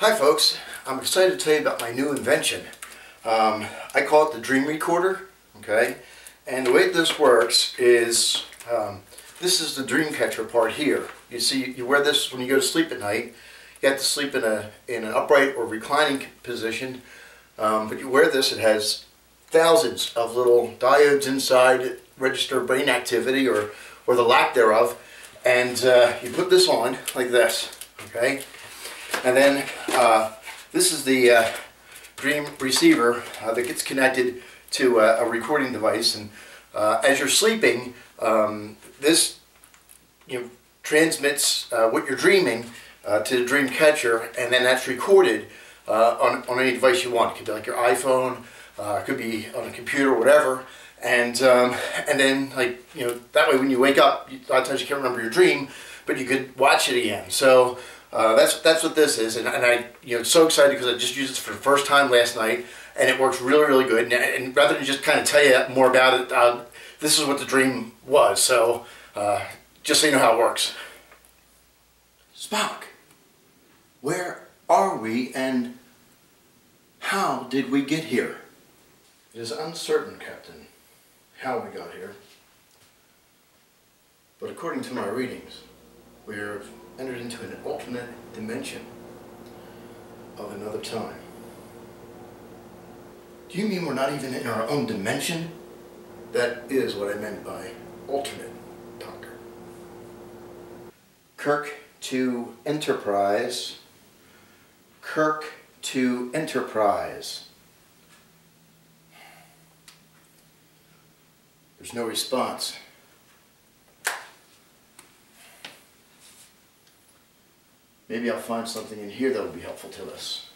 Hi folks, I'm excited to tell you about my new invention. I call it the Dream Recorder, okay? And the way this works is, this is the dream catcher part here. You see, you wear this when you go to sleep at night. You have to sleep in an upright or reclining position, but you wear this, it has thousands of little diodes inside that register brain activity or the lack thereof, and you put this on like this, okay? And then this is the Dream receiver that gets connected to a recording device, and as you're sleeping, this transmits what you're dreaming to the dream catcher, and then that's recorded on any device you want. It could be like your iPhone, it could be on a computer, whatever. And then, like, that way when you wake up, a lot of times you can't remember your dream, but you could watch it again. So that's what this is, and I so excited because I just used it for the first time last night, and it works really, really good. And rather than just kind of tell you more about it, this is what the dream was. So just so you know how it works. Spock, where are we, and how did we get here? It is uncertain, Captain, how we got here, but according to my readings, we have entered into an alternate dimension of another time. Do you mean we're not even in our own dimension? That is what I meant by alternate, Doctor. Kirk to Enterprise. Kirk to Enterprise. There's no response. Maybe I'll find something in here that will be helpful to us.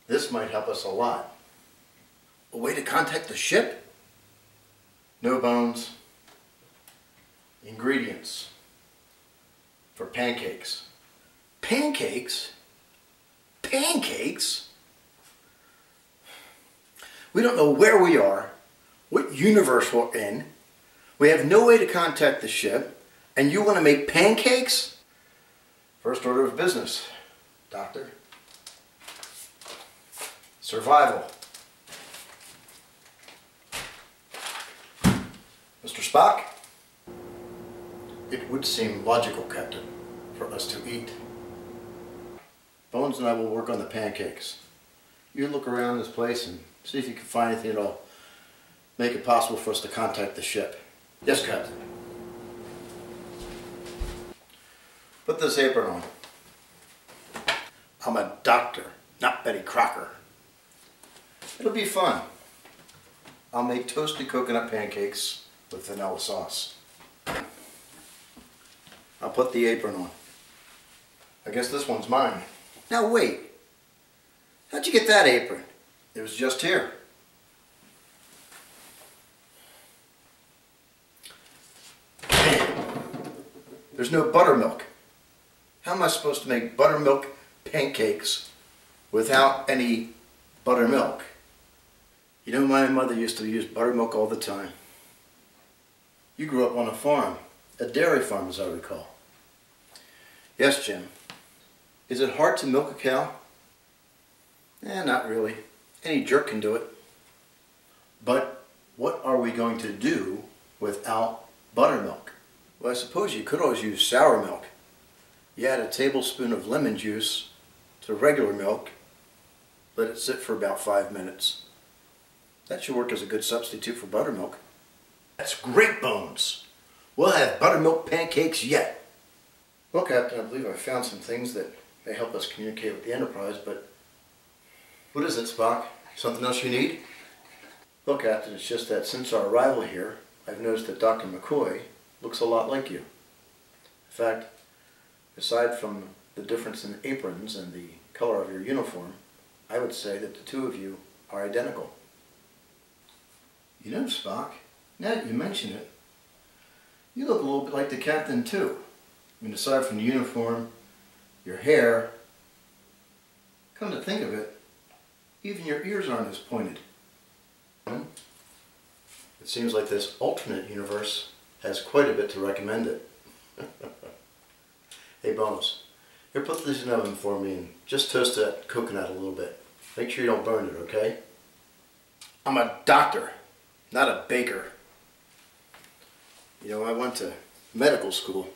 This might help us a lot. A way to contact the ship? No bones. Ingredients for pancakes. Pancakes? Pancakes? We don't know where we are, what universe we're in. We have no way to contact the ship, and you want to make pancakes? First order of business, Doctor. Survival. Mr. Spock? It would seem logical, Captain, for us to eat. Bones and I will work on the pancakes. You look around this place and see if you can find anything that'll make it possible for us to contact the ship. Yes, Captain. Put this apron on. I'm a doctor, not Betty Crocker. It'll be fun. I'll make toasted coconut pancakes with vanilla sauce. I'll put the apron on. I guess this one's mine. Now wait. How'd you get that apron? It was just here. There's no buttermilk. How am I supposed to make buttermilk pancakes without any buttermilk? You know, my mother used to use buttermilk all the time. You grew up on a farm, a dairy farm as I recall. Yes, Jim. Is it hard to milk a cow? Not really. Any jerk can do it. But what are we going to do without buttermilk? Well, I suppose you could always use sour milk. You add a tablespoon of lemon juice to regular milk, let it sit for about 5 minutes. That should work as a good substitute for buttermilk. That's great, Bones! We'll have buttermilk pancakes yet! Well, Captain, I believe I found some things that may help us communicate with the Enterprise, but what is it, Spock? Something else you need? Well, Captain, it's just that since our arrival here, I've noticed that Dr. McCoy looks a lot like you. In fact, aside from the difference in aprons and the color of your uniform, I would say that the two of you are identical. You know, Spock, now that you mention it, you look a little bit like the Captain too. I mean, aside from the uniform, your hair, come to think of it, even your ears aren't as pointed. It seems like this alternate universe has quite a bit to recommend it. Hey, Bones. Here, put this in the oven for me and just toast that coconut a little bit. Make sure you don't burn it, okay? I'm a doctor, not a baker. You know, I went to medical school,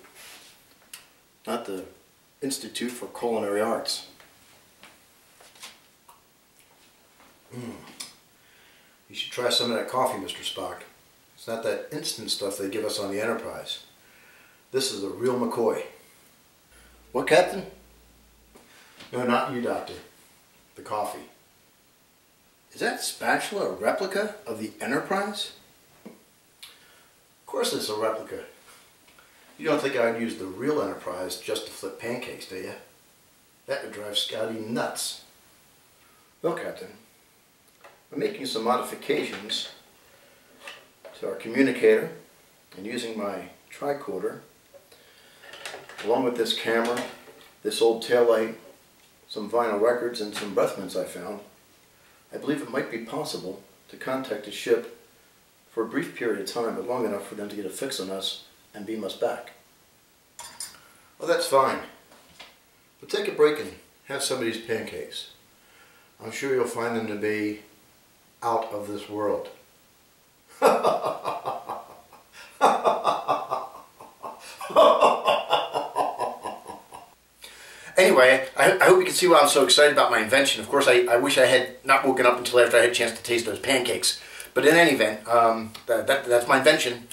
not the Institute for Culinary Arts. You should try some of that coffee, Mr. Spock. It's not that instant stuff they give us on the Enterprise. This is the real McCoy. What, Captain? No, not you, Doctor. The coffee. Is that spatula a replica of the Enterprise? Of course it's a replica. You don't think I'd use the real Enterprise just to flip pancakes, do you? That would drive Scotty nuts. Well, Captain, I'm making some modifications to our communicator and using my tricorder, along with this camera, this old taillight, some vinyl records, and some breath mints I found. I believe it might be possible to contact a ship for a brief period of time, but long enough for them to get a fix on us and beam us back. Well, that's fine. But take a break and have some of these pancakes. I'm sure you'll find them to be out of this world. Anyway, I hope you can see why I'm so excited about my invention. Of course, I wish I had not woken up until after I had a chance to taste those pancakes. But in any event, that's my invention.